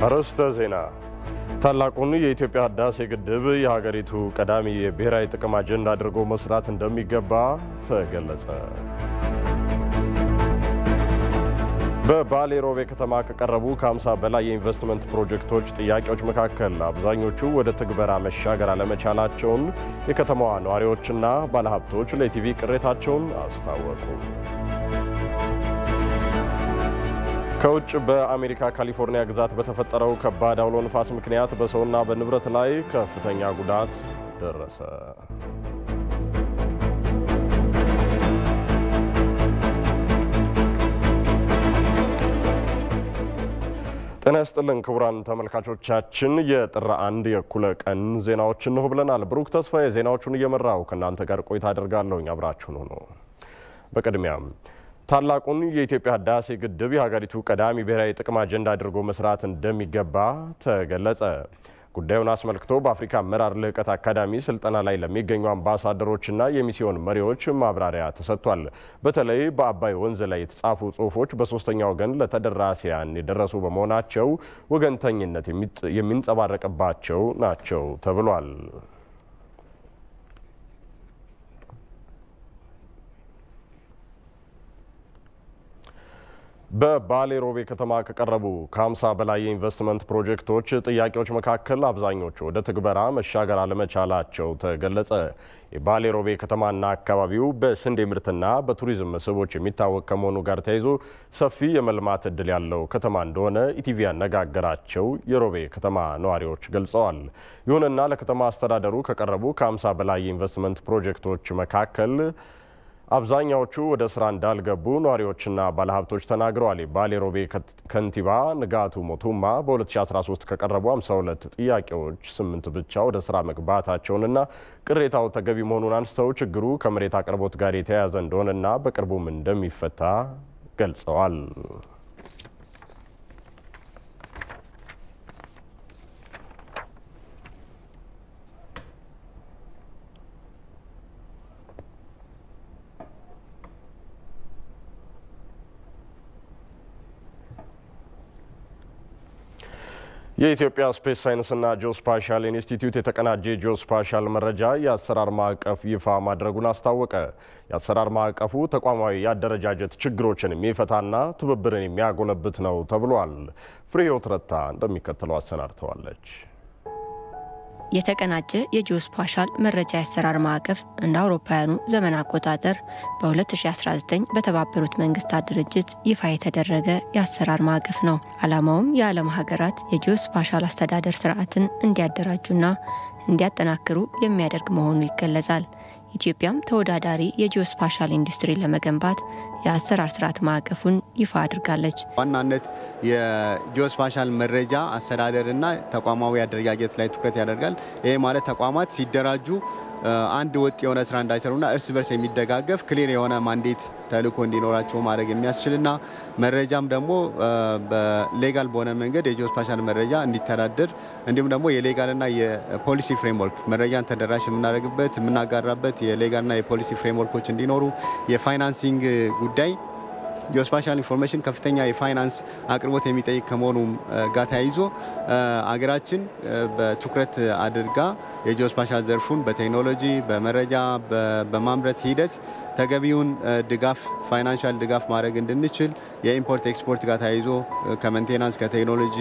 አርዕስተ ዜና ታላቁን የኢትዮጵያ ህዳሴ ግድብ የሀገሪቱ ቀዳሚ የብሔራዊ ጥቅም አጀንዳ አድርጎ መስራት እንደሚገባ ተገለጸ። በባሌ ሮቤ ከተማ ከቀረቡ ከ50 በላይ የኢንቨስትመንት ፕሮጀክቶች ጥያቄዎች መካከል አብዛኞቹ ወደ ትግበራ መሻገር አለመቻላቸውን የከተማዋ ነዋሪዎችና ባለሀብቶች ለኢቲቪ ቅሬታቸውን አስታወቁ። ከውጭ በአሜሪካ ካሊፎርኒያ ግዛት በተፈጠረው ከባድ አውሎ ንፋስ ምክንያት በሰውና በንብረት ላይ ከፍተኛ ጉዳት ደረሰ። ጤና ይስጥልን ክቡራን ተመልካቾቻችን፣ የጥር 1 የእኩለ ቀን ዜናዎችን ነው ብለናል። ብሩክ ተስፋዬ ዜናዎቹን እየመራው ከናንተ ጋር ቆይታ አደርጋለሁ። አብራችሁን ሁኑ። በቅድሚያም ታላቁን የኢትዮጵያ ህዳሴ ግድብ የሀገሪቱ ቀዳሚ ብሔራዊ ጥቅም አጀንዳ አድርጎ መስራት እንደሚገባ ተገለጸ። ጉዳዩን አስመልክቶ በአፍሪካ አመራር ልዕቀት አካዳሚ ስልጠና ላይ ለሚገኙ አምባሳደሮችና የሚስዮን መሪዎች ማብራሪያ ተሰጥቷል። በተለይ በአባይ ወንዝ ላይ የተጻፉ ጽሁፎች በሶስተኛ ወገን ለተደራሲያን የደረሱ በመሆናቸው ወገንተኝነት የሚንጸባረቅባቸው ናቸው ተብሏል። በባሌ ሮቤ ከተማ ከቀረቡ ከ50 በላይ የኢንቨስትመንት ፕሮጀክቶች ጥያቄዎች መካከል አብዛኞቹ ወደ ትግበራ መሻገር አለመቻላቸው ተገለጸ። የባሌ ሮቤ ከተማና አካባቢው በስንዴ ምርትና በቱሪዝም መስህቦች የሚታወቅ ከመሆኑ ጋር ተያይዞ ሰፊ የመልማት እድል ያለው ከተማ እንደሆነ ኢቲቪ ያነጋገራቸው የሮቤ ከተማ ነዋሪዎች ገልጸዋል። ይሁንና ለከተማ አስተዳደሩ ከቀረቡ ከ50 በላይ የኢንቨስትመንት ፕሮጀክቶች መካከል አብዛኛዎቹ ወደ ስራ እንዳልገቡ ነዋሪዎችና ባለሀብቶች ተናግረዋል። የባሌ ሮቤ ከንቲባ ንጋቱ ሞቱማ በ2013 ከቀረቡ 52 ጥያቄዎች 8 ብቻ ወደ ስራ መግባታቸውንና ቅሬታው ተገቢ መሆኑን አንስተው ችግሩ ከመሬት አቅርቦት ጋር የተያያዘ እንደሆነና በቅርቡም እንደሚፈታ ገልጸዋል። የኢትዮጵያ ስፔስ ሳይንስና ጂኦስፓሻል ኢንስቲትዩት የተቀናጀ ጂኦስፓሻል መረጃ የአሰራር ማዕቀፍ ይፋ ማድረጉን አስታወቀ። የአሰራር ማዕቀፉ ተቋማዊ የአደረጃጀት ችግሮችን የሚፈታና ትብብርን የሚያጎለብት ነው ተብሏል። ፍሬህይወት ረታ እንደሚከተለው አሰናድተዋለች። የተቀናጀ የጂኦስፓሻል መረጃ የአሰራር ማዕቀፍ እንደ አውሮፓውያኑ ዘመን አቆጣጠር በ2019 በተባበሩት መንግስታት ድርጅት ይፋ የተደረገ የአሰራር ማዕቀፍ ነው። ዓላማውም የዓለም ሀገራት የጂኦስፓሻል አስተዳደር ስርዓትን እንዲያደራጁና እንዲያጠናክሩ የሚያደርግ መሆኑ ይገለጻል። ኢትዮጵያም ተወዳዳሪ የጂኦስፓሻል ኢንዱስትሪ ለመገንባት የአሰራር ስርዓት ማዕቀፉን ይፋ አድርጋለች። ዋናነት የጂኦስፓሻል መረጃ አስተዳደርና ተቋማዊ አደረጃጀት ላይ ትኩረት ያደርጋል። ይሄ ማለት ተቋማት ሲደራጁ አንድ ወጥ የሆነ ስራ እንዳይሰሩና እርስ በርስ የሚደጋገፍ ክሊር የሆነ ማንዴት ተልእኮ እንዲኖራቸው ማድረግ የሚያስችልና መረጃም ደግሞ በሌጋል በሆነ መንገድ የጂኦስፓሻል መረጃ እንዲተዳደር እንዲሁም ደግሞ የሌጋልና የፖሊሲ ፍሬምወርክ መረጃን ተደራሽ የምናደርግበት የምናጋራበት የሌጋልና የፖሊሲ ፍሬምወርኮች እንዲኖሩ የፋይናንሲንግ ጉዳይ ጂኦስፓሻል ኢንፎርሜሽን ከፍተኛ የፋይናንስ አቅርቦት የሚጠይቅ ከመሆኑ ጋር ተያይዞ አገራችን በትኩረት አድርጋ የጂኦስፓሻል ዘርፉን በቴክኖሎጂ በመረጃ በማምረት ሂደት ተገቢውን ድጋፍ ፋይናንሻል ድጋፍ ማድረግ እንድንችል የኢምፖርት ኤክስፖርት ጋር ተያይዞ ከሜንቴናንስ ከቴክኖሎጂ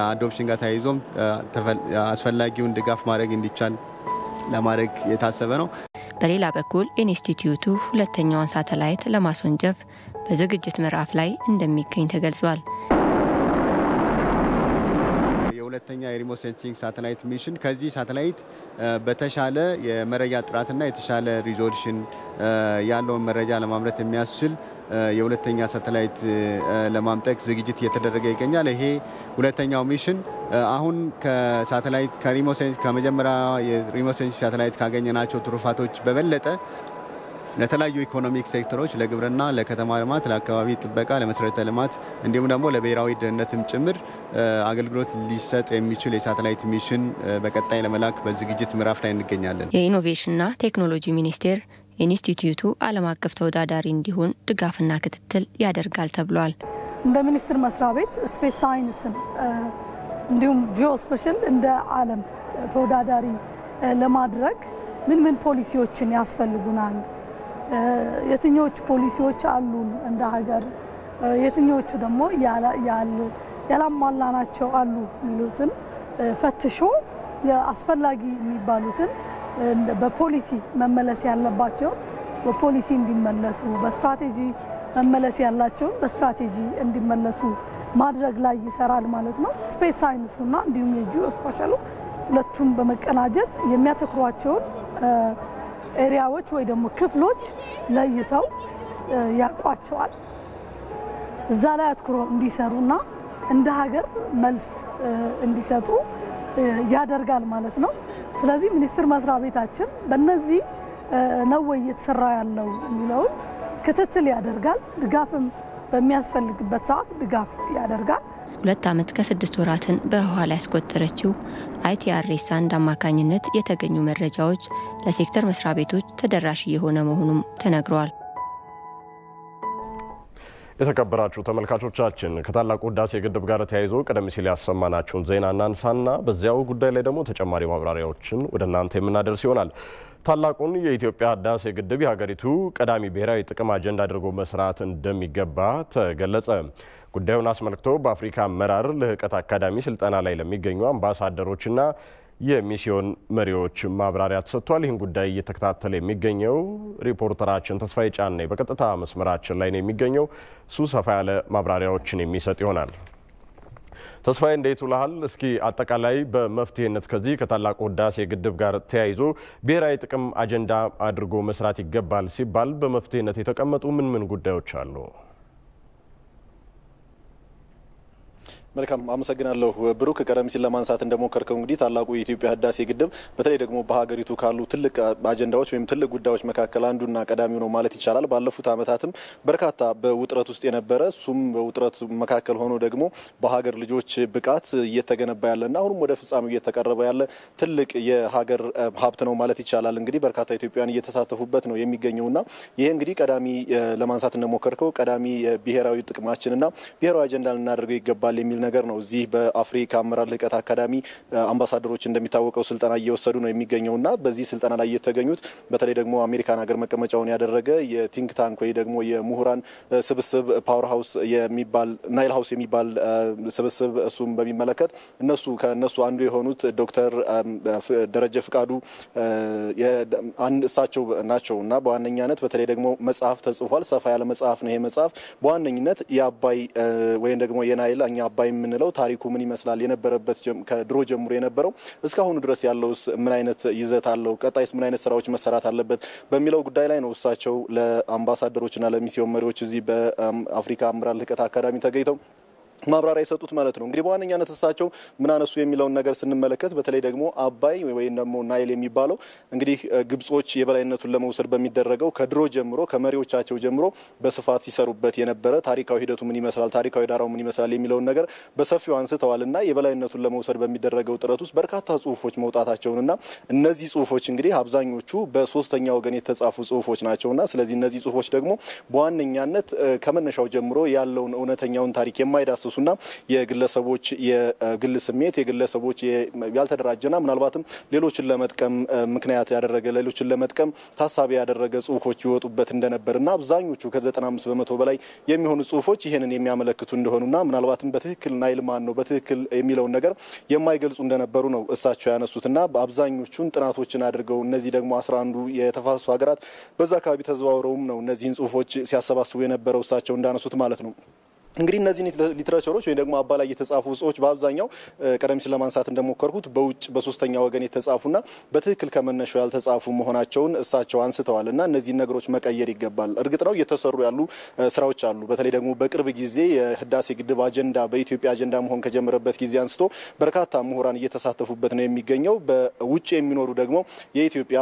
አዶፕሽን ጋር ተያይዞ አስፈላጊውን ድጋፍ ማድረግ እንዲቻል ለማድረግ የታሰበ ነው። በሌላ በኩል ኢንስቲትዩቱ ሁለተኛውን ሳተላይት ለማስወንጨፍ በዝግጅት ምዕራፍ ላይ እንደሚገኝ ተገልጿል። የሁለተኛ የሪሞት ሴንሲንግ ሳተላይት ሚሽን ከዚህ ሳተላይት በተሻለ የመረጃ ጥራትና የተሻለ ሪዞሉሽን ያለውን መረጃ ለማምረት የሚያስችል የሁለተኛ ሳተላይት ለማምጠቅ ዝግጅት እየተደረገ ይገኛል። ይሄ ሁለተኛው ሚሽን አሁን ከሳተላይት ከመጀመሪያ የሪሞት ሴንሲንግ ሳተላይት ካገኘናቸው ትሩፋቶች በበለጠ ለተለያዩ ኢኮኖሚክ ሴክተሮች ለግብርና፣ ለከተማ ልማት፣ ለአካባቢ ጥበቃ፣ ለመሰረተ ልማት እንዲሁም ደግሞ ለብሔራዊ ደህንነትም ጭምር አገልግሎት ሊሰጥ የሚችል የሳተላይት ሚሽን በቀጣይ ለመላክ በዝግጅት ምዕራፍ ላይ እንገኛለን። የኢኖቬሽንና ቴክኖሎጂ ሚኒስቴር ኢንስቲትዩቱ ዓለም አቀፍ ተወዳዳሪ እንዲሆን ድጋፍና ክትትል ያደርጋል ተብሏል። እንደ ሚኒስትር መስሪያ ቤት ስፔስ ሳይንስን እንዲሁም ጂኦስፓሻል እንደ ዓለም ተወዳዳሪ ለማድረግ ምን ፖሊሲዎችን ያስፈልጉናል የትኞቹ ፖሊሲዎች አሉን እንደ ሀገር የትኞቹ ደግሞ ያላሟላናቸው አሉ ሚሉትን ፈትሾ የአስፈላጊ የሚባሉትን በፖሊሲ መመለስ ያለባቸው በፖሊሲ እንዲመለሱ በስትራቴጂ መመለስ ያላቸው በስትራቴጂ እንዲመለሱ ማድረግ ላይ ይሰራል ማለት ነው ስፔስ ሳይንሱና እንዲሁም የጂኦስፓሻሉ ሁለቱም በመቀናጀት የሚያተኩሯቸው ኤሪያዎች ወይ ደግሞ ክፍሎች ለይተው ያቋቸዋል እዛ ላይ አትኩረው እንዲሰሩና እንደ ሀገር መልስ እንዲሰጡ ያደርጋል ማለት ነው ስለዚህ ሚኒስትር መስሪያ ቤታችን በእነዚህ ነው እየተሰራ ያለው የሚለው ክትትል ያደርጋል ድጋፍም በሚያስፈልግበት ሰዓት ድጋፍ ያደርጋል 2 ዓመት ከ6 ወራትን በህዋ ላይ ያስቆጠረችው አይቲአርኤስ አንድ አማካኝነት የተገኙ መረጃዎች ለሴክተር መስሪያ ቤቶች ተደራሽ የሆነ መሆኑም ተነግሯል የተከበራችሁ ተመልካቾቻችን ከታላቁ ህዳሴ ግድብ ጋር ተያይዞ ቀደም ሲል ያሰማናችሁን ዜና እናንሳና በዚያው ጉዳይ ላይ ደግሞ ተጨማሪ ማብራሪያዎችን ወደናንተ የምናደርስ ይሆናል ታላቁን የኢትዮጵያ ህዳሴ ግድብ የሀገሪቱ ቀዳሚ ብሔራዊ ጥቅም አጀንዳ አድርጎ መስራት እንደሚገባ ተገለጸ ጉዳዩን አስመልክቶ በአፍሪካ አመራር ለህቀት አካዳሚ ስልጠና ላይ ለሚገኙ አምባሳደሮችና የሚስዮን መሪዎች ማብራሪያ ተሰጥቷል ይህን ጉዳይ እየተከታተለ የሚገኘው ሪፖርተራችን ተስፋዬ ጫኔ በቀጥታ መስመራችን ላይ ነው የሚገኘው እሱ ሰፋ ያለ ማብራሪያዎችን የሚሰጥ ይሆናል ተስፋዬ እንዴት ውለሃል እስኪ አጠቃላይ በመፍትሄነት ከዚህ ከታላቁ ህዳሴ ግድብ ጋር ተያይዞ ብሔራዊ ጥቅም አጀንዳ አድርጎ መስራት ይገባል ሲባል በመፍትሄነት የተቀመጡ ምን ጉዳዮች አሉ መልካም አመሰግናለሁ ብሩክ ቀደም ሲል ለማንሳት እንደሞከርከው እንግዲህ ታላቁ የኢትዮጵያ ህዳሴ ግድብ በተለይ ደግሞ በሀገሪቱ ካሉ ትልቅ አጀንዳዎች ወይም ትልቅ ጉዳዮች መካከል አንዱና ቀዳሚው ነው ማለት ይቻላል ባለፉት አመታትም በርካታ በውጥረት ውስጥ የነበረ ሱም በውጥረት መካከል ሆኖ ደግሞ በሀገር ልጆች ብቃት እየተገነባ ያለና አሁንም ወደ ፍጻሜው እየተቀረበ ያለ ትልቅ የሀገር ሀብት ነው ማለት ይቻላል እንግዲህ በርካታ ኢትዮጵያውያን እየተሳተፉበት ነው የሚገኘውና ይሄ እንግዲህ ቀዳሚ ለማንሳት እንደሞከርከው ቀዳሚ ብሔራዊ ጥቅማችንና ብሔራዊ አጀንዳ ልናደርገው ይገባል የሚል ነገር ነው እዚህ በአፍሪካ አመራር ለህቀት አካዳሚ አምባሳደሮች እንደሚታወቀው ስልጠና እየወሰዱ ነው የሚገኘውና በዚህ ስልጠና ላይ የተገኙት በተለይ ደግሞ አሜሪካን ሀገር መቀመጫውን ያደረገ የቲንክ ታንክ ወይ ደግሞ የምሁራን ስብስብ ፓወር ሃውስ የሚባል ናይል ሃውስ የሚባል ስብስብ እሱም በሚመለከት ከነሱ አንዱ የሆኑት ዶክተር ደረጀ ፍቃዱ እሳቸው ናቸውና በዋነኛነት በተለይ ደግሞ መጽሐፍ ተጽፏል ሰፋ ያለ መጽሐፍ ነው ይሄ መጽሐፍ በዋነኝነት የአባይ ወይም ደግሞ የናይል አኛ አባይ ምንለው ታሪኩ ምን ይመስላል የነበረበት ከድሮ ጀምሮ የነበረው እስካሁን ድረስ ያለውስ ምን አይነት ይዘት አለው ቀጣይስ ምን አይነት ስራዎች መሰራት አለበት በሚለው ጉዳይ ላይ ነው እሳቸው ለአምባሳደሮችና ለሚስዮን መሪዎች እዚህ በአፍሪካ አመራር ለህቀት አካዳሚ ተገኝተው ማብራሪያ የሰጡት ማለት ነው እንግዲህ በዋነኛነት እሳቸው ምን አነሱ የሚለውን ነገር ስንመለከት በተለይ ደግሞ አባይ ወይም ደግሞ ናይል የሚባለው እንግዲህ ግብጾች የበላይነቱን ለመውሰድ በሚደረገው ከድሮ ጀምሮ ከመሪዎቻቸው ጀምሮ በስፋት ሲሰሩበት የነበረ ታሪካዊ ሂደቱ ምን ይመስላል ታሪካዊ ዳራው ምን ይመስላል የሚለውን ነገር በሰፊው አንስተዋልና የበላይነቱን ለመውሰድ በሚደረገው ጥረት ውስጥ በርካታ ጽሁፎች መውጣታቸውንና እነዚህ ጽሁፎች እንግዲህ አብዛኞቹ በሶስተኛ ወገን የተጻፉ ጽሁፎች ናቸውና ስለዚህ እነዚህ ጽሁፎች ደግሞ በዋነኛነት ከመነሻው ጀምሮ ያለውን እውነተኛውን ታሪክ የማይዳስ ሱና የግለሰቦች የግል ስሜት የግለሰቦች ያልተደራጀና ምናልባትም ሌሎችን ለመጥቀም ምክንያት ያደረገ ሌሎችን ለመጥቀም ታሳቢ ያደረገ ጽሁፎች ይወጡበት እንደነበርና አብዛኞቹ ከ95% በላይ የሚሆኑ ጽሁፎች ይሄንን የሚያመለክቱ እንደሆኑና ምናልባትም በትክክል ናይል ማን ነው በትክክል የሚለውን ነገር የማይገልጹ እንደነበሩ ነው እሳቸው ያነሱትና በአብዛኞቹን ጥናቶችን አድርገው እነዚህ ደግሞ 11 የተፋሰሱ ሀገራት በዛ አካባቢ ተዘዋውረውም ነው እነዚህን ጽሁፎች ሲያሰባስቡ የነበረው እሳቸው እንዳነሱት ማለት ነው እንግዲህ እነዚህ ሊትሬቸሮች ወይ ደግሞ አባላ የተጻፉ ጽሁፎች በአብዛኛው ቀደም ሲል ለማንሳት እንደሞከርኩት በውጭ በሶስተኛ ወገን የተጻፉና በትክክል ከመነሻው ያልተጻፉ መሆናቸውን እሳቸው አንስተዋልና እነዚህ ነገሮች መቀየር ይገባል እርግጥ ነው እየተሰሩ ያሉ ስራዎች አሉ በተለይ ደግሞ በቅርብ ጊዜ የህዳሴ ግድብ አጀንዳ በኢትዮጵያ አጀንዳ መሆን ከጀመረበት ጊዜ አንስቶ በርካታ ምሁራን እየተሳተፉበት ነው የሚገኘው በውጭ የሚኖሩ ደግሞ የኢትዮጵያ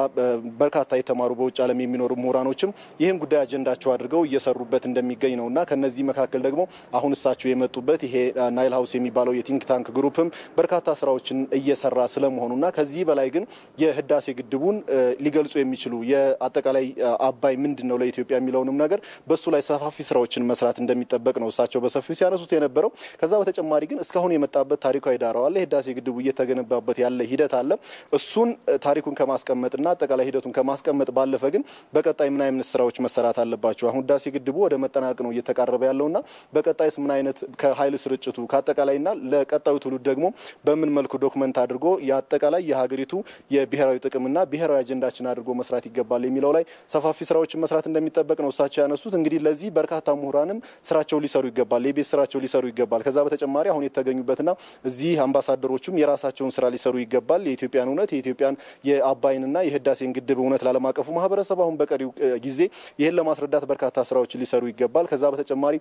በርካታ የተማሩ በውጭ ዓለም የሚኖሩ ምሁራኖችም ይህን ጉዳይ አጀንዳቸው አድርገው እየሰሩበት እንደሚገኝ ነውና ከነዚህ መካከል ደግሞ አሁን እሳቸው የመጡበት ይሄ ናይል ሃውስ የሚባለው የቲንክ ታንክ ግሩፕም በርካታ ስራዎችን እየሰራ ስለመሆኑና ከዚህ በላይ ግን የህዳሴ ግድቡን ሊገልጹ የሚችሉ የአጠቃላይ አባይ ምንድነው ለኢትዮጵያ የሚለውንም ነገር በሱ ላይ ሰፋፊ ስራዎችን መስራት እንደሚጠበቅ ነው እሳቸው በሰፊው ሲያነሱት የነበረው። ከዛ በተጨማሪ ግን እስካሁን የመጣበት ታሪካዊ ዳራው አለ። የህዳሴ ግድቡ እየተገነባበት ያለ ሂደት አለ። እሱን ታሪኩን ከማስቀመጥና አጠቃላይ ሂደቱን ከማስቀመጥ ባለፈ ግን በቀጣይ ምን አይነት ስራዎች መሰራት አለባቸው? አሁን ህዳሴ ግድቡ ወደ መጠናቀቅ ነው እየተቃረበ ያለውና በቀጣይስ ምን አይነት ከኃይል ስርጭቱ ከአጠቃላይና ለቀጣዩ ትውልድ ደግሞ በምን መልኩ ዶክመንት አድርጎ የአጠቃላይ የሀገሪቱ የብሔራዊ ጥቅምና ብሔራዊ አጀንዳችን አድርጎ መስራት ይገባል የሚለው ላይ ሰፋፊ ስራዎችን መስራት እንደሚጠበቅ ነው እሳቸው ያነሱት። እንግዲህ ለዚህ በርካታ ምሁራንም ስራቸው ሊሰሩ ይገባል፣ የቤት ስራቸው ሊሰሩ ይገባል። ከዛ በተጨማሪ አሁን የተገኙበትና እዚህ አምባሳደሮቹም የራሳቸውን ስራ ሊሰሩ ይገባል። የኢትዮጵያን እውነት የኢትዮጵያን የአባይንና የህዳሴን ግድብ እውነት ለዓለም አቀፉ ማህበረሰብ አሁን በቀሪው ጊዜ ይህን ለማስረዳት በርካታ ስራዎችን ሊሰሩ ይገባል። ከዛ በተጨማሪ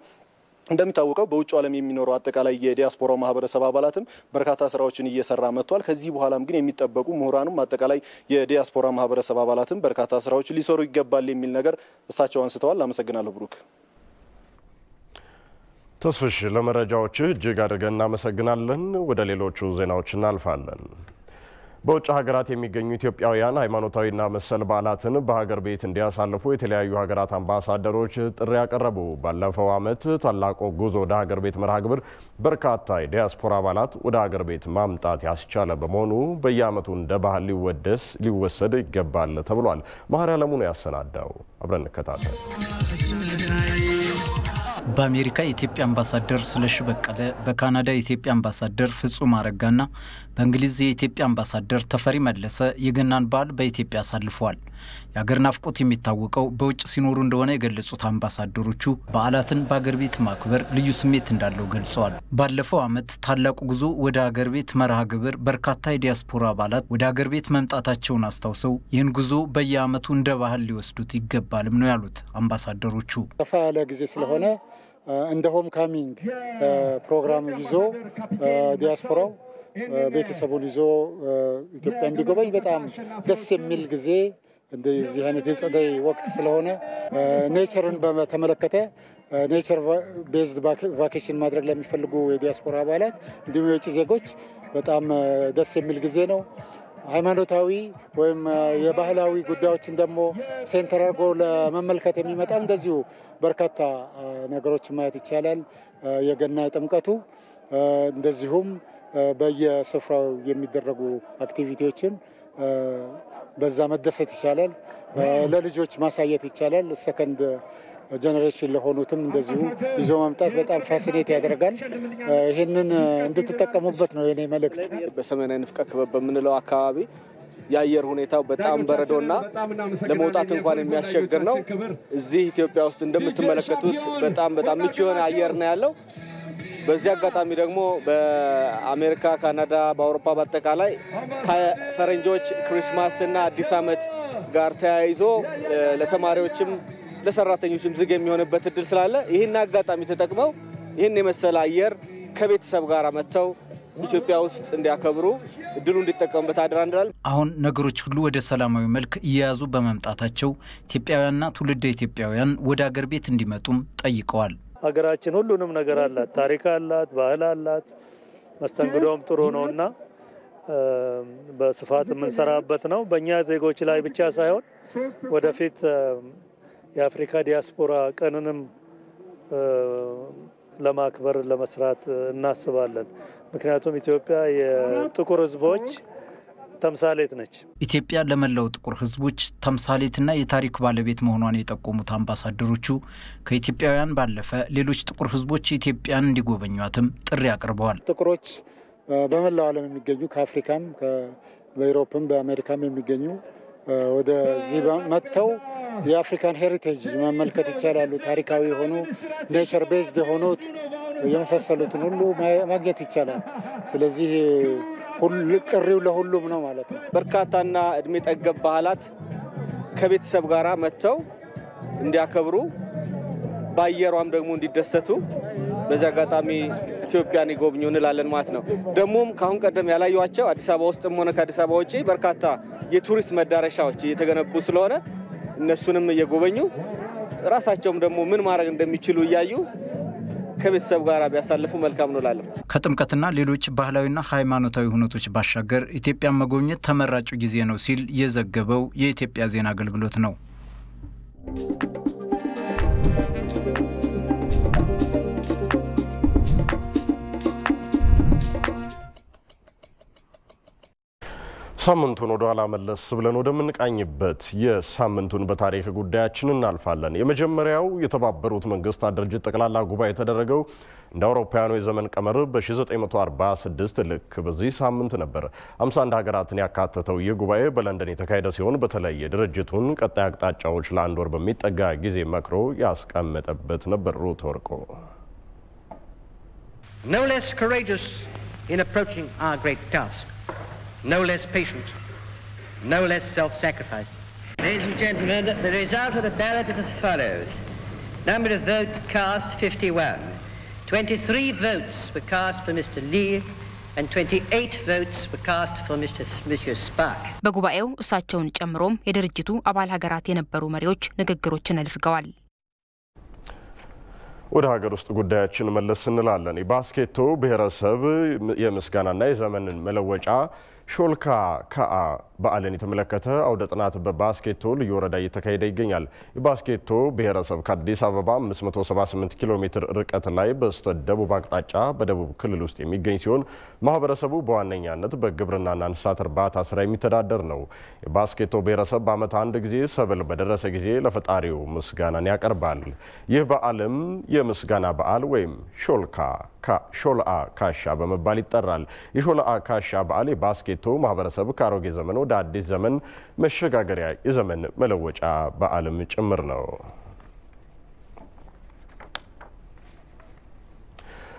እንደሚታወቀው በውጭ ዓለም የሚኖረው አጠቃላይ የዲያስፖራው ማህበረሰብ አባላትም በርካታ ስራዎችን እየሰራ መጥቷል። ከዚህ በኋላም ግን የሚጠበቁ ምሁራንም አጠቃላይ የዲያስፖራ ማህበረሰብ አባላትም በርካታ ስራዎችን ሊሰሩ ይገባል የሚል ነገር እሳቸው አንስተዋል። አመሰግናለሁ ብሩክ። ተስፍሽ ለመረጃዎችህ እጅግ አድርገን እናመሰግናለን። ወደ ሌሎቹ ዜናዎች እናልፋለን። በውጭ ሀገራት የሚገኙ ኢትዮጵያውያን ሃይማኖታዊና መሰል በዓላትን በሀገር ቤት እንዲያሳልፉ የተለያዩ ሀገራት አምባሳደሮች ጥሪ ያቀረቡ። ባለፈው ዓመት ታላቁ ጉዞ ወደ ሀገር ቤት መርሃ ግብር በርካታ የዲያስፖራ አባላት ወደ ሀገር ቤት ማምጣት ያስቻለ በመሆኑ በየዓመቱ እንደ ባህል ሊወሰድ ይገባል ተብሏል። መሀሪ አለሙ ነው ያሰናዳው። አብረን እንከታተል። በአሜሪካ የኢትዮጵያ አምባሳደር ስለሺ በቀለ፣ በካናዳ የኢትዮጵያ አምባሳደር ፍጹም አረጋና በእንግሊዝ የኢትዮጵያ አምባሳደር ተፈሪ መለሰ የገናን በዓል በኢትዮጵያ አሳልፈዋል። የአገር ናፍቆት የሚታወቀው በውጭ ሲኖሩ እንደሆነ የገለጹት አምባሳደሮቹ በዓላትን በአገር ቤት ማክበር ልዩ ስሜት እንዳለው ገልጸዋል። ባለፈው ዓመት ታላቁ ጉዞ ወደ አገር ቤት መርሃ ግብር በርካታ የዲያስፖራ አባላት ወደ አገር ቤት መምጣታቸውን አስታውሰው ይህን ጉዞ በየዓመቱ እንደ ባህል ሊወስዱት ይገባልም ነው ያሉት አምባሳደሮቹ። ሰፋ ያለ ጊዜ ስለሆነ እንደ ሆም ካሚንግ ፕሮግራም ይዞ ዲያስፖራው ቤተሰቡን ይዞ ኢትዮጵያ እንዲጎበኝ በጣም ደስ የሚል ጊዜ እንደዚህ አይነት የጸደይ ወቅት ስለሆነ ኔቸርን በተመለከተ ኔቸር ቤዝድ ቫኬሽን ማድረግ ለሚፈልጉ የዲያስፖራ አባላት እንዲሁም የውጭ ዜጎች በጣም ደስ የሚል ጊዜ ነው። ሃይማኖታዊ ወይም የባህላዊ ጉዳዮችን ደግሞ ሴንተር አድርጎ ለመመልከት የሚመጣ እንደዚሁ በርካታ ነገሮች ማየት ይቻላል። የገና ጥምቀቱ እንደዚሁም በየስፍራው የሚደረጉ አክቲቪቲዎችን በዛ መደሰት ይቻላል። ለልጆች ማሳየት ይቻላል። ሰከንድ ጀነሬሽን ለሆኑትም እንደዚሁ ይዞ ማምጣት በጣም ፋሲኔት ያደርጋል። ይህንን እንድትጠቀሙበት ነው የኔ መልእክት። በሰሜናዊ ንፍቀ ክበብ በምንለው አካባቢ የአየር ሁኔታው በጣም በረዶና ለመውጣት እንኳን የሚያስቸግር ነው። እዚህ ኢትዮጵያ ውስጥ እንደምትመለከቱት በጣም ምቹ የሆነ አየር ነው ያለው። በዚህ አጋጣሚ ደግሞ በአሜሪካ፣ ካናዳ፣ በአውሮፓ በአጠቃላይ ከፈረንጆች ክሪስማስ እና አዲስ ዓመት ጋር ተያይዞ ለተማሪዎችም ለሰራተኞችም ዝግ የሚሆንበት እድል ስላለ ይህን አጋጣሚ ተጠቅመው ይህን የመሰለ አየር ከቤተሰብ ጋር መጥተው ኢትዮጵያ ውስጥ እንዲያከብሩ እድሉ እንዲጠቀሙበት አድራ እንላለን። አሁን ነገሮች ሁሉ ወደ ሰላማዊ መልክ እየያዙ በመምጣታቸው ኢትዮጵያውያንና ትውልደ ኢትዮጵያውያን ወደ አገር ቤት እንዲመጡም ጠይቀዋል። ሀገራችን ሁሉንም ነገር አላት፣ ታሪክ አላት፣ ባህል አላት፣ መስተንግዶም ጥሩ ነውና በስፋት የምንሰራበት ነው። በእኛ ዜጎች ላይ ብቻ ሳይሆን ወደፊት የአፍሪካ ዲያስፖራ ቀንንም ለማክበር ለመስራት እናስባለን። ምክንያቱም ኢትዮጵያ የጥቁር ሕዝቦች ተምሳሌት ነች። ኢትዮጵያ ለመላው ጥቁር ሕዝቦች ተምሳሌትና የታሪክ ባለቤት መሆኗን የጠቆሙት አምባሳደሮቹ ከኢትዮጵያውያን ባለፈ ሌሎች ጥቁር ሕዝቦች ኢትዮጵያን እንዲጎበኟትም ጥሪ አቅርበዋል። ጥቁሮች በመላው ዓለም የሚገኙ ከአፍሪካም በአውሮፓም በአሜሪካም የሚገኙ ወደዚህ መጥተው የአፍሪካን ሄሪቴጅ መመልከት ይቻላሉ። ታሪካዊ የሆኑ ኔቸር ቤዝድ የሆኑት የመሳሰሉትን ሁሉ ማግኘት ይቻላል። ስለዚህ ጥሪው ለሁሉም ነው ማለት ነው። በርካታና እድሜ ጠገብ ባህላት ከቤተሰብ ጋር መጥተው እንዲያከብሩ በአየሯም ደግሞ እንዲደሰቱ በዚህ አጋጣሚ ኢትዮጵያን ይጎብኙ እንላለን ማለት ነው። ደግሞም ካሁን ቀደም ያላዩዋቸው አዲስ አበባ ውስጥም ሆነ ከአዲስ አበባ ውጪ በርካታ የቱሪስት መዳረሻዎች እየተገነቡ ስለሆነ እነሱንም እየጎበኙ ራሳቸውም ደግሞ ምን ማድረግ እንደሚችሉ እያዩ ከቤተሰብ ጋር ቢያሳልፉ መልካም ነው እላለሁ። ከጥምቀትና ሌሎች ባህላዊና ሃይማኖታዊ ሁነቶች ባሻገር ኢትዮጵያን መጎብኘት ተመራጩ ጊዜ ነው ሲል የዘገበው የኢትዮጵያ ዜና አገልግሎት ነው። ሳምንቱን ወደ ኋላ መለስ ብለን ወደምንቃኝበት የሳምንቱን በታሪክ ጉዳያችን እናልፋለን። የመጀመሪያው የተባበሩት መንግስታት ድርጅት ጠቅላላ ጉባኤ የተደረገው እንደ አውሮፓውያኑ የዘመን ቀመር በ1946 ልክ በዚህ ሳምንት ነበር። 51 ሀገራትን ያካተተው ይህ ጉባኤ በለንደን የተካሄደ ሲሆን በተለይ የድርጅቱን ቀጣይ አቅጣጫዎች ለአንድ ወር በሚጠጋ ጊዜ መክሮ ያስቀመጠበት ነበር። ሩት ወርቆ No less courageous in approaching our great task. No less patient, no less self-sacrifice. Ladies and gentlemen, the result of the ballot is as follows. Number of votes cast, 51. 23 votes were cast for Mr. Lee and 28 votes were cast for Monsieur Spark. በጉባኤው እሳቸውን ጨምሮም የድርጅቱ አባል ሀገራት የነበሩ መሪዎች ንግግሮችን አድርገዋል። ወደ ሀገር ውስጥ ጉዳያችን መለስ እንላለን። የባስኬቶ ብሔረሰብ የምስጋናና የዘመን መለወጫ ሾልካ ካአ በዓልን የተመለከተ አውደ ጥናት በባስኬቶ ልዩ ወረዳ እየተካሄደ ይገኛል። የባስኬቶ ብሔረሰብ ከአዲስ አበባ 578 ኪሎ ሜትር ርቀት ላይ በስተ ደቡብ አቅጣጫ በደቡብ ክልል ውስጥ የሚገኝ ሲሆን ማህበረሰቡ በዋነኛነት በግብርናና እንስሳት እርባታ ስራ የሚተዳደር ነው። የባስኬቶ ብሔረሰብ በዓመት አንድ ጊዜ ሰብል በደረሰ ጊዜ ለፈጣሪው ምስጋናን ያቀርባል። ይህ በዓልም የምስጋና በዓል ወይም ሾልአ ካሻ በመባል ይጠራል። የሾልአ ካሻ በዓል የባስኬቶ ማህበረሰብ ከአሮጌ ዘመን ወደ አዲስ ዘመን መሸጋገሪያ የዘመን መለወጫ በዓልም ጭምር ነው።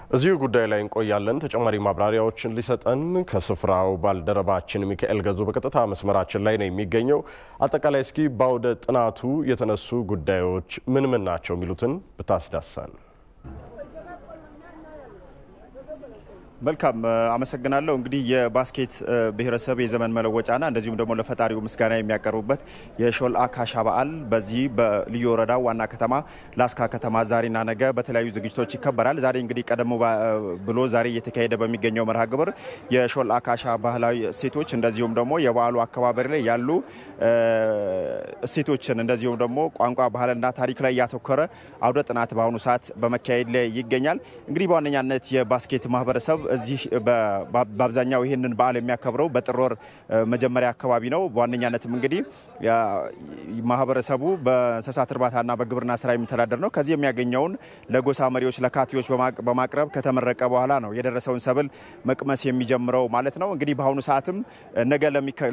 እዚሁ ጉዳይ ላይ እንቆያለን። ተጨማሪ ማብራሪያዎችን ሊሰጠን ከስፍራው ባልደረባችን ሚካኤል ገዙ በቀጥታ መስመራችን ላይ ነው የሚገኘው። አጠቃላይ እስኪ ባውደ ጥናቱ የተነሱ ጉዳዮች ምን ናቸው የሚሉትን ብታስዳሳን። መልካም አመሰግናለሁ። እንግዲህ የባስኬት ብሔረሰብ የዘመን መለወጫና እንደዚሁም ደግሞ ለፈጣሪው ምስጋና የሚያቀርቡበት የሾልአ ካሻ በዓል በዚህ በልዩ ወረዳ ዋና ከተማ ላስካ ከተማ ዛሬና ነገ በተለያዩ ዝግጅቶች ይከበራል። ዛሬ እንግዲህ ቀደም ብሎ ዛሬ እየተካሄደ በሚገኘው መርሃ ግብር የሾልአ ካሻ ባህላዊ እሴቶች እንደዚሁም ደግሞ የበዓሉ አከባበር ላይ ያሉ እሴቶችን እንደዚሁም ደግሞ ቋንቋ፣ ባህልና ታሪክ ላይ ያተኮረ አውደ ጥናት በአሁኑ ሰዓት በመካሄድ ላይ ይገኛል። እንግዲህ በዋነኛነት የባስኬት ማህበረሰብ እዚህ በአብዛኛው ይህንን በዓል የሚያከብረው በጥር ወር መጀመሪያ አካባቢ ነው። በዋነኛነትም እንግዲህ ማህበረሰቡ በእንስሳት እርባታና በግብርና ስራ የሚተዳደር ነው። ከዚህ የሚያገኘውን ለጎሳ መሪዎች ለካቲዎች በማቅረብ ከተመረቀ በኋላ ነው የደረሰውን ሰብል መቅመስ የሚጀምረው ማለት ነው። እንግዲህ በአሁኑ ሰዓትም ነገ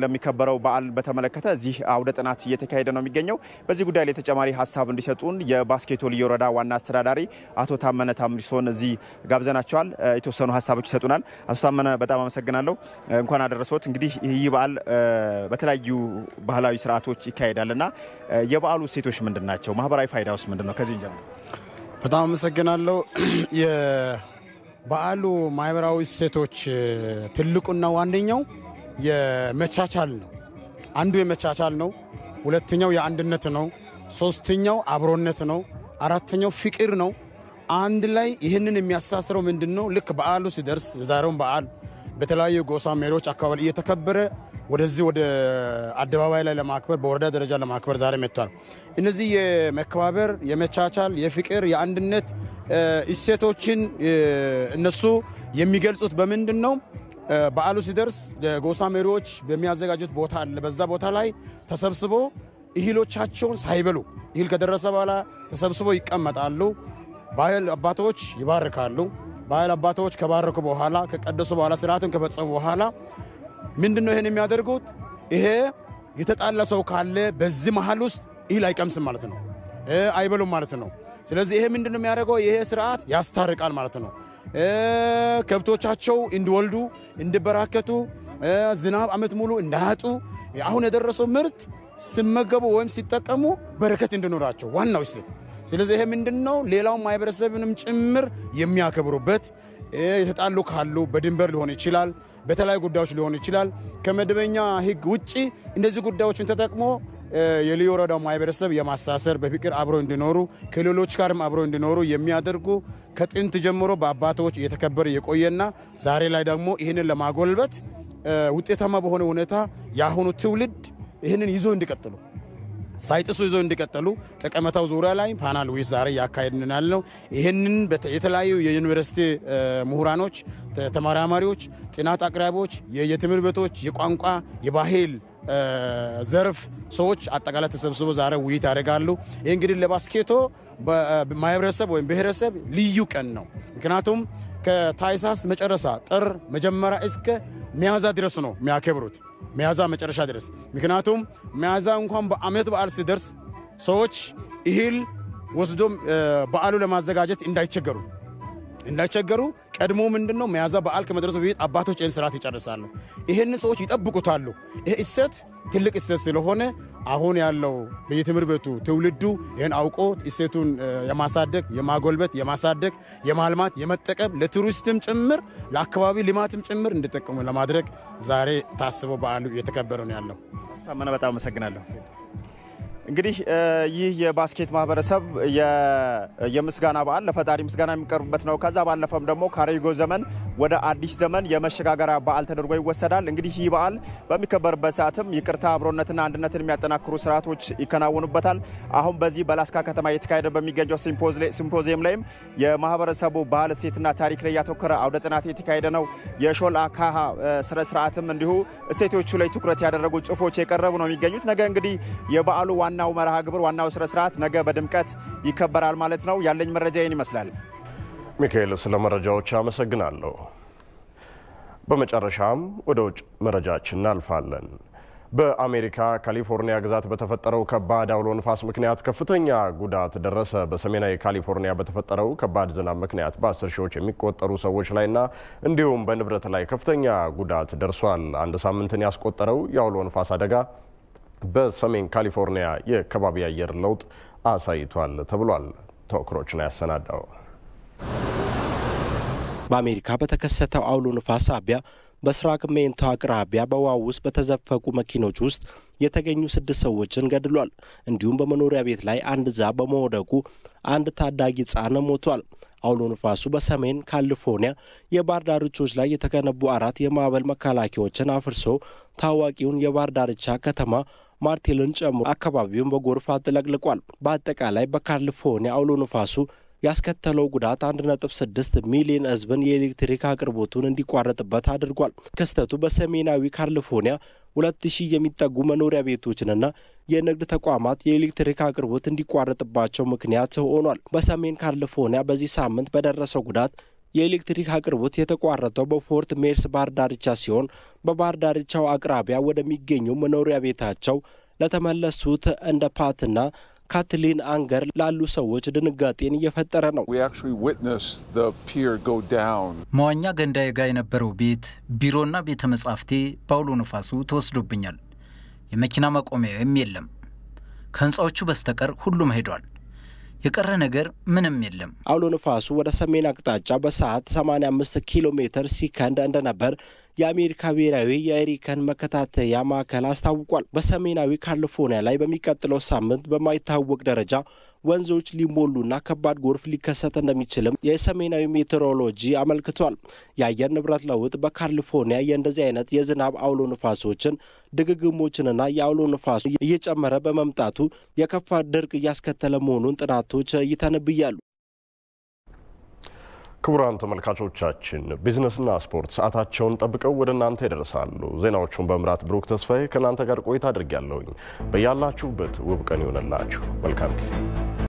ለሚከበረው በዓል በተመለከተ እዚህ አውደ ጥናት እየተካሄደ ነው የሚገኘው። በዚህ ጉዳይ ላይ ተጨማሪ ሀሳብ እንዲሰጡን የባስኬቶ ልዩ ወረዳ ዋና አስተዳዳሪ አቶ ታመነ ታምሪሶን እዚህ ጋብዘናቸዋል። የተወሰኑ ሀሳቦች ይሰጡናል። አቶ ታመነ በጣም አመሰግናለሁ። እንኳን አደረሰዎት። እንግዲህ ይህ በዓል በተለያዩ ባህላዊ ስርዓቶች ይካሄዳልና የበዓሉ እሴቶች ምንድናቸው? ማህበራዊ ፋይዳውስ ምንድነው? ከዚህ እንጀምር። በጣም አመሰግናለሁ። የበዓሉ ማህበራዊ እሴቶች ትልቁና ዋነኛው የመቻቻል ነው። አንዱ የመቻቻል ነው። ሁለተኛው የአንድነት ነው። ሶስተኛው አብሮነት ነው። አራተኛው ፍቅር ነው። አንድ ላይ ይህንን የሚያሳስረው ምንድነው? ልክ በዓሉ ሲደርስ የዛሬውን በዓል በተለያዩ ጎሳ መሪዎች አካባቢ እየተከበረ ወደዚህ ወደ አደባባይ ላይ ለማክበር በወረዳ ደረጃ ለማክበር ዛሬ መጥቷል። እነዚህ የመከባበር፣ የመቻቻል፣ የፍቅር፣ የአንድነት እሴቶችን እነሱ የሚገልጹት በምንድነው? በዓሉ ሲደርስ ጎሳ መሪዎች በሚያዘጋጁት ቦታ አለ። በዛ ቦታ ላይ ተሰብስቦ እህሎቻቸውን ሳይበሉ እህል ከደረሰ በኋላ ተሰብስቦ ይቀመጣሉ። ባህል አባቶች ይባርካሉ። ባህል አባቶች ከባረኩ በኋላ ከቀደሱ በኋላ ስርዓቱን ከፈጸሙ በኋላ ምንድነው ይሄን የሚያደርጉት? ይሄ የተጣላ ሰው ካለ በዚህ መሃል ውስጥ እህል አይቀምስም ማለት ነው፣ አይበሉም ማለት ነው። ስለዚህ ይሄ ምንድነው የሚያደርገው? ይሄ ስርዓት ያስታርቃል ማለት ነው። ከብቶቻቸው እንዲወልዱ እንዲበራከቱ፣ ዝናብ አመት ሙሉ እንዳያጡ፣ አሁን የደረሰው ምርት ሲመገቡ ወይም ሲጠቀሙ በረከት እንዲኖራቸው ዋናው እሴት። ስለዚህ ይሄ ምንድነው? ሌላው ማህበረሰብንም ጭምር የሚያከብሩበት የተጣሉ ካሉ በድንበር ሊሆን ይችላል፣ በተለያዩ ጉዳዮች ሊሆን ይችላል። ከመደበኛ ህግ ውጪ እንደዚህ ጉዳዮችን ተጠቅሞ የልዩ ወረዳው ማህበረሰብ የማሳሰር በፍቅር አብሮ እንዲኖሩ ከሌሎች ጋርም አብሮ እንዲኖሩ የሚያደርጉ ከጥንት ጀምሮ በአባቶች እየተከበረ የቆየና ዛሬ ላይ ደግሞ ይህንን ለማጎልበት ውጤታማ በሆነ ሁኔታ የአሁኑ ትውልድ ይህንን ይዞ እንዲቀጥሉ ሳይጥሱ ይዞ እንዲቀጥሉ ጠቀሜታው ዙሪያ ላይ ፓናል ውይይት ዛሬ ያካሄድን ያለው ይህንን የተለያዩ የዩኒቨርሲቲ ምሁራኖች፣ ተመራማሪዎች፣ ጥናት አቅራቢዎች፣ የትምህርት ቤቶች፣ የቋንቋ የባህል ዘርፍ ሰዎች አጠቃላይ ተሰብስበው ዛሬ ውይይት ያደርጋሉ። ይህ እንግዲህ ለባስኬቶ ማህበረሰብ ወይም ብሔረሰብ ልዩ ቀን ነው። ምክንያቱም ከታይሳስ መጨረሻ ጥር መጀመሪያ እስከ ሚያዝያ ድረስ ነው የሚያከብሩት፣ ሚያዝያ መጨረሻ ድረስ። ምክንያቱም ሚያዝያ እንኳን በዓመት በዓል ሲደርስ ሰዎች እህል ወስዶ በዓሉ ለማዘጋጀት እንዳይቸገሩ ቀድሞ ምንድነው ሚያዝያ በዓል ከመድረሱ በፊት አባቶች ይህን ስርዓት ይጨርሳሉ። ይህን ሰዎች ይጠብቁታሉ። ይህ እሴት ትልቅ እሴት ስለሆነ አሁን ያለው በየትምህርት ቤቱ ትውልዱ ይህን አውቆ እሴቱን የማሳደግ የማጎልበት የማሳደግ የማልማት የመጠቀም ለቱሪስትም ጭምር ለአካባቢ ልማትም ጭምር እንዲጠቀሙ ለማድረግ ዛሬ ታስቦ በዓሉ እየተከበረ ነው ያለው። ታመነ በጣም አመሰግናለሁ። እንግዲህ ይህ የባስኬት ማህበረሰብ የምስጋና በዓል ለፈጣሪ ምስጋና የሚቀርብበት ነው። ከዛ ባለፈም ደግሞ ካሪጎ ዘመን ወደ አዲስ ዘመን የመሸጋገሪያ በዓል ተደርጎ ይወሰዳል። እንግዲህ ይህ በዓል በሚከበርበት ሰዓትም ይቅርታ፣ አብሮነትና አንድነትን የሚያጠናክሩ ስርዓቶች ይከናወኑበታል። አሁን በዚህ በላስካ ከተማ እየተካሄደ በሚገኘው ሲምፖዚየም ላይም የማህበረሰቡ ባህል እሴትና ታሪክ ላይ ያተኮረ አውደ ጥናት እየተካሄደ ነው። የሾላ ካሃ ስነ ስርዓትም እንዲሁ እሴቶቹ ላይ ትኩረት ያደረጉ ጽሁፎች የቀረቡ ነው የሚገኙት። ነገ እንግዲህ የበዓሉ ዋናው መርሃ ግብር ዋናው ስነ ስርዓት ነገ በድምቀት ይከበራል ማለት ነው። ያለኝ መረጃ ይህን ይመስላል። ሚካኤል ስለ መረጃዎች አመሰግናለሁ። በመጨረሻም ወደ ውጭ መረጃችን እናልፋለን። በአሜሪካ ካሊፎርኒያ ግዛት በተፈጠረው ከባድ አውሎ ንፋስ ምክንያት ከፍተኛ ጉዳት ደረሰ። በሰሜናዊ ካሊፎርኒያ በተፈጠረው ከባድ ዝናብ ምክንያት በ10 ሺዎች የሚቆጠሩ ሰዎች ላይና እንዲሁም በንብረት ላይ ከፍተኛ ጉዳት ደርሷል። አንድ ሳምንትን ያስቆጠረው የአውሎ ንፋስ አደጋ በሰሜን ካሊፎርኒያ የከባቢ አየር ለውጥ አሳይቷል ተብሏል። ተወክሮችን ያሰናዳው በአሜሪካ በተከሰተው አውሎ ንፋስ ሳቢያ በስራቅ ሜንቶ አቅራቢያ በውሃ ውስጥ በተዘፈቁ መኪኖች ውስጥ የተገኙ 6 ሰዎችን ገድሏል። እንዲሁም በመኖሪያ ቤት ላይ አንድ ዛፍ በመውደቁ አንድ ታዳጊ ሕፃን ሞቷል። አውሎ ንፋሱ በሰሜን ካሊፎርኒያ የባህር ዳርቻዎች ላይ የተገነቡ 4 የማዕበል መከላከያዎችን አፍርሶ ታዋቂውን የባህር ዳርቻ ከተማ ማርቴልን ጨምሮ አካባቢውን በጎርፍ አጥለቅልቋል። በአጠቃላይ በካሊፎርኒያ አውሎ ንፋሱ ያስከተለው ጉዳት 1.6 ሚሊዮን ሕዝብን የኤሌክትሪክ አቅርቦቱን እንዲቋረጥበት አድርጓል። ክስተቱ በሰሜናዊ ካሊፎርኒያ 2000 የሚጠጉ መኖሪያ ቤቶችንና የንግድ ተቋማት የኤሌክትሪክ አቅርቦት እንዲቋረጥባቸው ምክንያት ሆኗል። በሰሜን ካሊፎርኒያ በዚህ ሳምንት በደረሰው ጉዳት የኤሌክትሪክ አቅርቦት የተቋረጠው በፎርት ሜርስ ባህር ዳርቻ ሲሆን በባህር ዳርቻው አቅራቢያ ወደሚገኘው መኖሪያ ቤታቸው ለተመለሱት እንደ ፓትና ካትሊን አንገር ላሉ ሰዎች ድንጋጤን እየፈጠረ ነው። መዋኛ ገንዳዬ ጋር የነበረው ቤት፣ ቢሮና ቤተ መጻሕፍቴ በአውሎ ነፋሱ ተወስዶብኛል። የመኪና ማቆሚያም የለም። ከህንፃዎቹ በስተቀር ሁሉም ሄዷል። የቀረ ነገር ምንም የለም። አውሎ ነፋሱ ወደ ሰሜን አቅጣጫ በሰዓት 85 ኪሎ ሜትር ሲከንድ እንደነበር የአሜሪካ ብሔራዊ የሄሪኬን መከታተያ ማዕከል አስታውቋል። በሰሜናዊ ካሊፎርኒያ ላይ በሚቀጥለው ሳምንት በማይታወቅ ደረጃ ወንዞች ሊሞሉና ከባድ ጎርፍ ሊከሰት እንደሚችልም የሰሜናዊ ሜቴሮሎጂ አመልክቷል። የአየር ንብረት ለውጥ በካሊፎርኒያ የእንደዚህ አይነት የዝናብ አውሎ ንፋሶችን ድግግሞችንና የአውሎ ንፋሱ እየጨመረ በመምጣቱ የከፋ ድርቅ እያስከተለ መሆኑን ጥናቶች ይተነብያሉ። ክቡራን ተመልካቾቻችን ቢዝነስና ስፖርት ሰዓታቸውን ጠብቀው ወደ እናንተ ይደርሳሉ። ዜናዎቹን በመምራት ብሩክ ተስፋዬ ከእናንተ ጋር ቆይታ አድርጌያለሁኝ። በያላችሁበት ውብ ቀን ይሆንላችሁ። መልካም ጊዜ